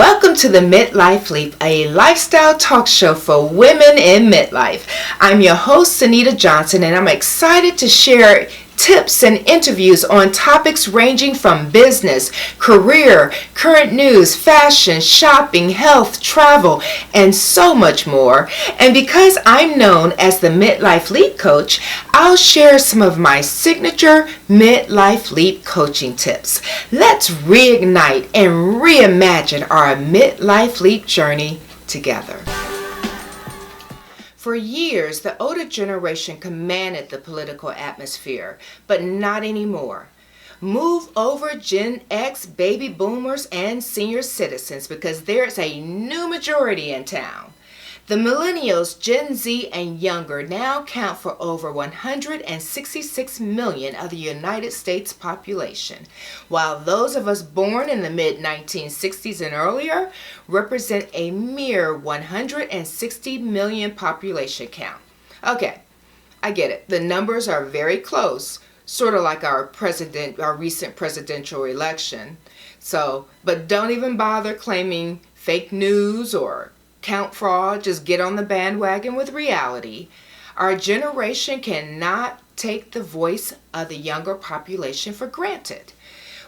Welcome to the Midlife Leap, a lifestyle talk show for women in midlife. I'm your host, Anita Johnson, and I'm excited to share tips and interviews on topics ranging from business, career, current news, fashion, shopping, health, travel, and so much more. And because I'm known as the Midlife Leap Coach, I'll share some of my signature Midlife Leap coaching tips. Let's reignite and reimagine our Midlife Leap journey together. For years, the older generation commanded the political atmosphere, but not anymore. Move over Gen X, baby boomers, and senior citizens because there's a new majority in town. The Millennials, Gen Z, and younger now count for over 166 million of the United States population, while those of us born in the mid-1960s and earlier represent a mere 160 million population count. Okay, I get it. The numbers are very close, sort of like our recent presidential election. But don't even bother claiming fake news or count fraud. Just get on the bandwagon with reality. Our generation cannot take the voice of the younger population for granted.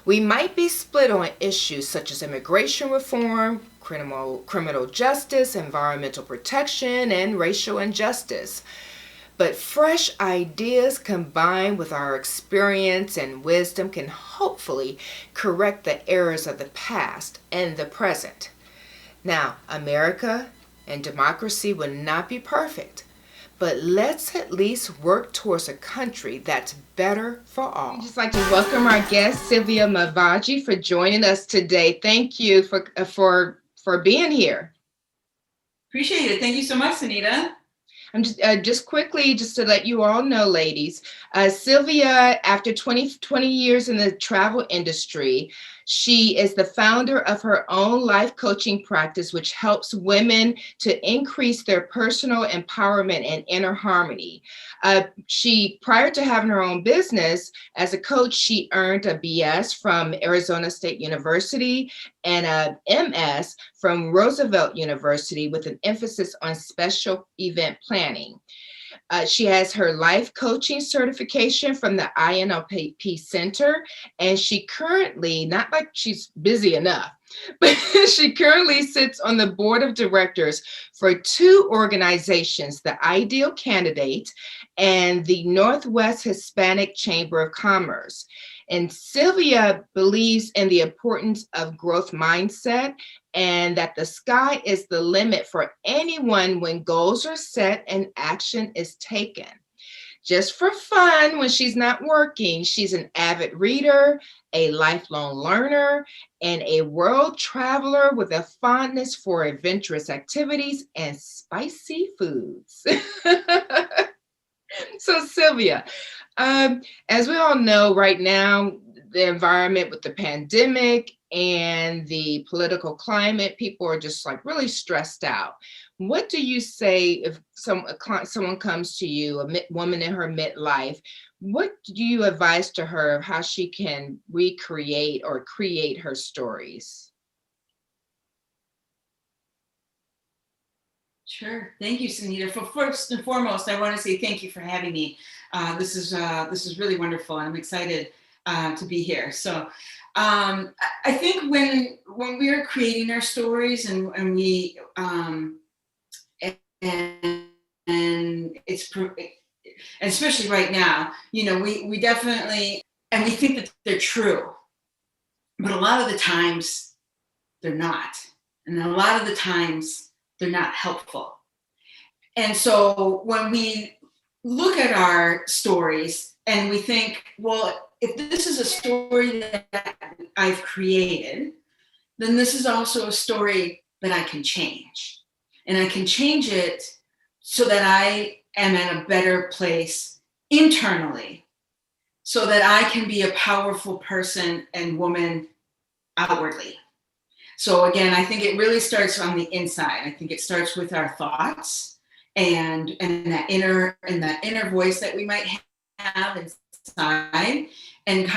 We might be split on issues such as immigration reform, criminal justice, environmental protection, and racial injustice. But fresh ideas combined with our experience and wisdom can hopefully correct the errors of the past and the present. Now, America and democracy will not be perfect, but let's at least work towards a country that's better for all. I'd just like to welcome our guest, Sylvia Mavaji, for joining us today. Thank you for being here. Appreciate it. Thank you so much, Anita. I'm just quickly, just to let you all know, ladies, Sylvia, after 20 years in the travel industry, she is the founder of her own life coaching practice, which helps women to increase their personal empowerment and inner harmony. Prior to having her own business, as a coach, she earned a BS from Arizona State University and a MS from Roosevelt University with an emphasis on special event planning. She has her life coaching certification from the INLP Center, and she currently, not like she's busy enough, but she currently sits on the board of directors for two organizations, the Ideal Candidate and the Northwest Hispanic Chamber of Commerce. And Sylvia believes in the importance of growth mindset and that the sky is the limit for anyone when goals are set and action is taken. Just for fun, when she's not working, she's an avid reader, a lifelong learner, and a world traveler with a fondness for adventurous activities and spicy foods. So Sylvia, as we all know right now, the environment with the pandemic and the political climate, people are just like really stressed out. What do you say if someone comes to you, a woman in her midlife, what do you advise to her of how she can recreate or create her stories? Sure. Thank you, Sunita. First and foremost, I want to say thank you for having me. This is really wonderful, and I'm excited to be here. So, I think when we are creating our stories and we and especially right now, we definitely, and we think that they're true, but a lot of the times they're not, and a lot of the times they're not helpful. And so when we look at our stories and we think, well, if this is a story that I've created, then this is also a story that I can change. And I can change it so that I am in a better place internally, so that I can be a powerful person and woman outwardly. So again, I think it really starts on the inside. I think it starts with our thoughts and that inner voice that we might have inside. And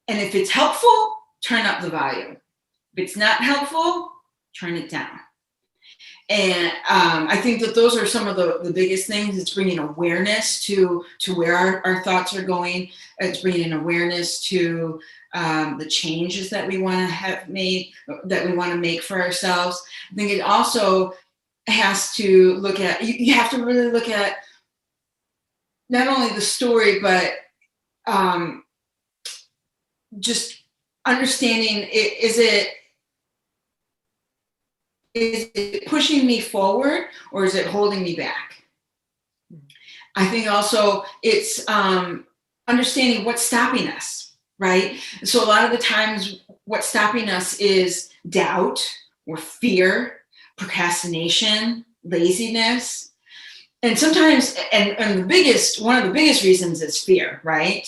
if it's helpful, turn up the volume. If it's not helpful, turn it down. And I think that those are some of the biggest things. It's bringing awareness to where our thoughts are going. It's bringing awareness to the changes that we want to have made, that we want to make for ourselves. I think it also has to look at, you have to really look at not only the story, but just understanding, is it pushing me forward or is it holding me back? I think also it's understanding what's stopping us, right? So a lot of the times what's stopping us is doubt or fear, procrastination, laziness. And sometimes, and one of the biggest reasons is fear, right?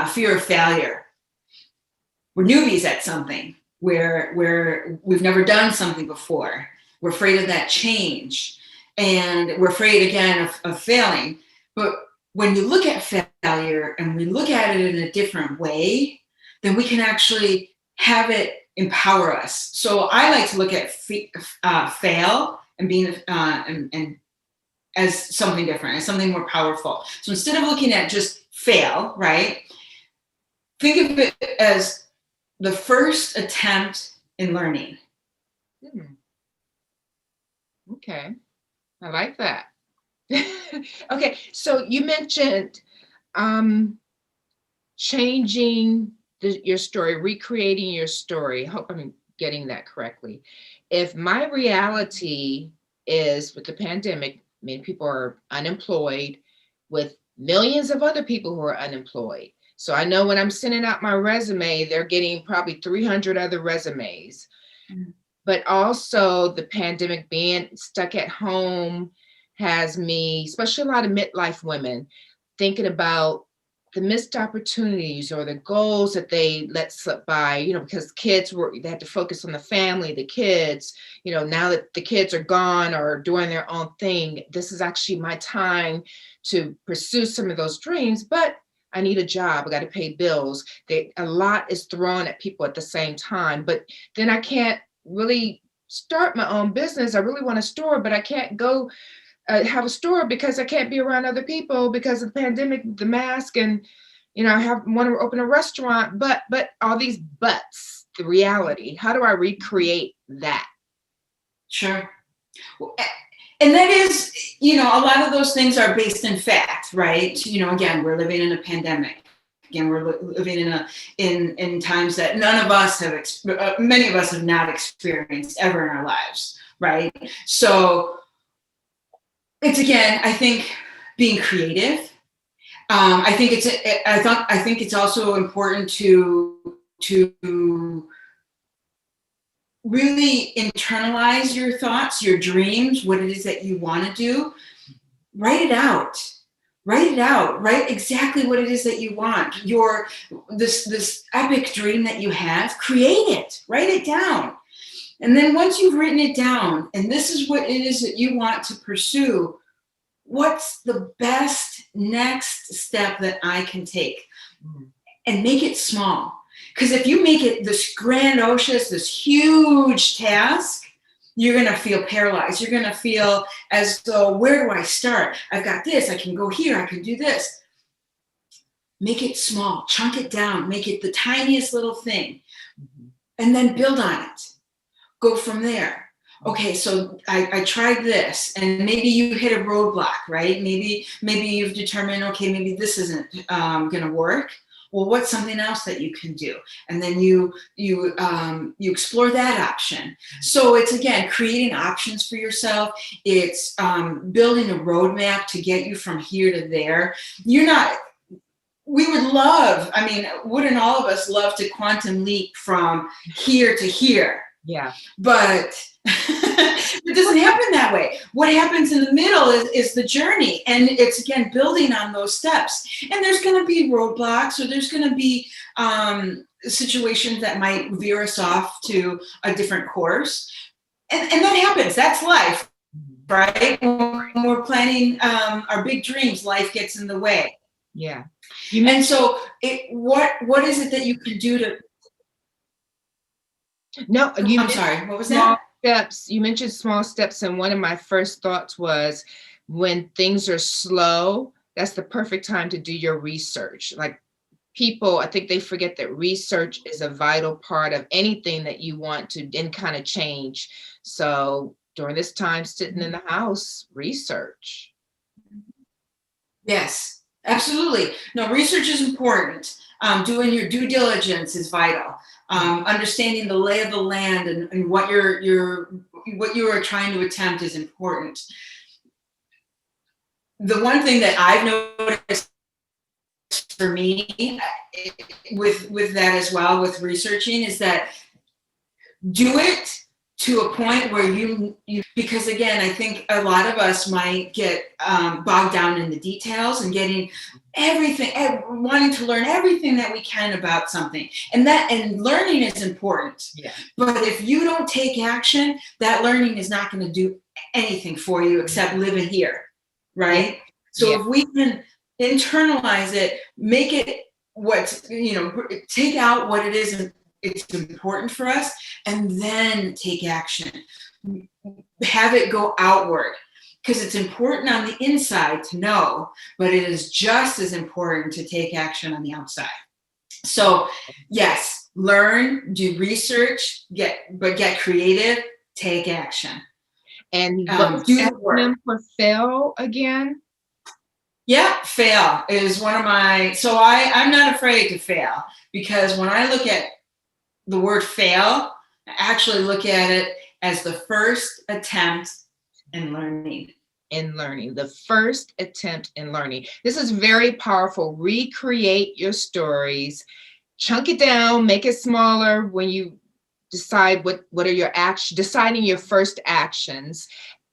Fear of failure. We're newbies at something. We've never done something before. We're afraid of that change. And we're afraid, again, of failing. But when you look at failure and we look at it in a different way, then we can actually have it empower us. So I like to look at fail and being and as something different, as something more powerful. So instead of looking at just fail, right, think of it as the first attempt in learning. Okay, I like that. Okay, so you mentioned changing your story, recreating your story. I hope I'm getting that correctly. If my reality is with the pandemic, many people are unemployed, with millions of other people who are unemployed. So I know when I'm sending out my resume, they're getting probably 300 other resumes. Mm-hmm. But also the pandemic, being stuck at home, has me, especially a lot of midlife women, thinking about the missed opportunities or the goals that they let slip by, you know, because they had to focus on the family, the kids, you know, now that the kids are gone or doing their own thing, this is actually my time to pursue some of those dreams, but I need a job, I got to pay bills. A lot is thrown at people at the same time, but then I can't really start my own business. I really want a store, but I can't go have a store because I can't be around other people because of the pandemic, the mask, and you know, I want to open a restaurant, but all these buts, the reality. How do I recreate that? Sure. And that is, you know, a lot of those things are based in fact, right? You know, again, we're living in a pandemic. Again, we're living in times that many of us have not experienced ever in our lives, right? So it's, again, I think, being creative. I think it's also important to really internalize your thoughts, your dreams, what it is that you want to do. Write it out. Write exactly what it is that you want. This epic dream that you have, create it. Write it down. And then once you've written it down, and this is what it is that you want to pursue, what's the best next step that I can take? And make it small. Because if you make it this grandiose, this huge task, you're going to feel paralyzed. You're going to feel as though, where do I start? I've got this. I can go here. I can do this. Make it small. Chunk it down. Make it the tiniest little thing. And then build on it. Go from there. Okay, so I tried this, and maybe you hit a roadblock, right? Maybe you've determined, okay, maybe this isn't going to work. Well, what's something else that you can do? And then you explore that option. So it's, again, creating options for yourself. It's building a roadmap to get you from here to there. We would love, I mean, wouldn't all of us love to quantum leap from here to here? Yeah. But it doesn't happen that way. What happens in the middle is the journey. And it's, again, building on those steps. And there's going to be roadblocks, or there's going to be situations that might veer us off to a different course. And that happens. That's life, right? When we're planning our big dreams, life gets in the way. Yeah. And so what is it that you can do to... No, you I'm sorry, what was small that? steps. You mentioned small steps, and one of my first thoughts was when things are slow, that's the perfect time to do your research. Like people, I think they forget that research is a vital part of anything that you want to then kind of change. So during this time sitting in the house, research. Yes, absolutely. No, research is important. Doing your due diligence is vital. Understanding the lay of the land and what what you are trying to attempt is important. The one thing that I've noticed for me with that as well, with researching, is that do it to a point where you because again, I think a lot of us might get bogged down in the details and getting everything, wanting to learn everything that we can about something, and learning is important. Yeah. But if you don't take action, that learning is not going to do anything for you except live it here, right? Yeah. So Yeah. if we can internalize it, make it take out what it is it's important for us, and then take action. Have it go outward, because it's important on the inside to know, but it is just as important to take action on the outside. So yes, learn, do research, get creative, take action. And what was Do the the work. acronym for fail again? Yeah, fail is one of my, so I'm not afraid to fail, because when I look at the word fail, I actually look at it as the first attempt in learning. In learning, the first attempt in learning. This is very powerful. Recreate your stories, chunk it down, make it smaller when you decide what are your actions, deciding your first actions,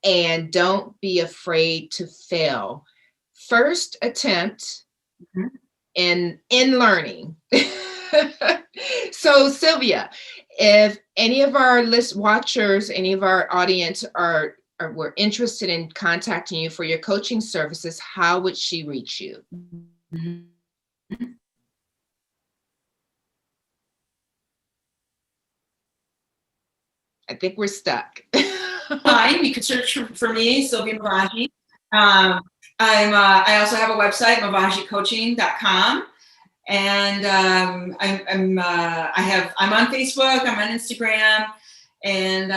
and don't be afraid to fail. First attempt in learning. So Sylvia, if any of our watchers, any of our audience were interested in contacting you for your coaching services, how would she reach you? I think we're stuck. Fine, you can search for me, Sylvia Mavaji. I also have a website, mavajicoaching.com. And I'm on Facebook, I'm on Instagram, and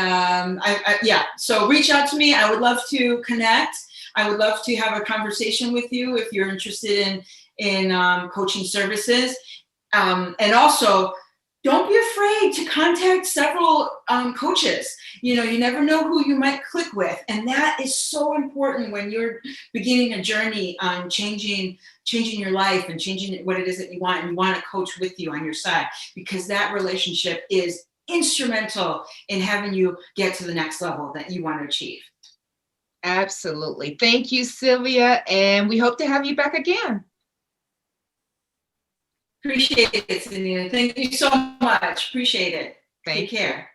yeah. So reach out to me. I would love to connect. I would love to have a conversation with you if you're interested in coaching services. And also, don't be afraid to contact several coaches. You never know who you might click with, and that is so important when you're beginning a journey on changing your life and changing what it is that you want, and you want a coach with you on your side, because that relationship is instrumental in having you get to the next level that you want to achieve. Absolutely. Thank you, Sylvia, and we hope to have you back again. Appreciate it, Cynthia. Thank you so much. Appreciate it. Take care.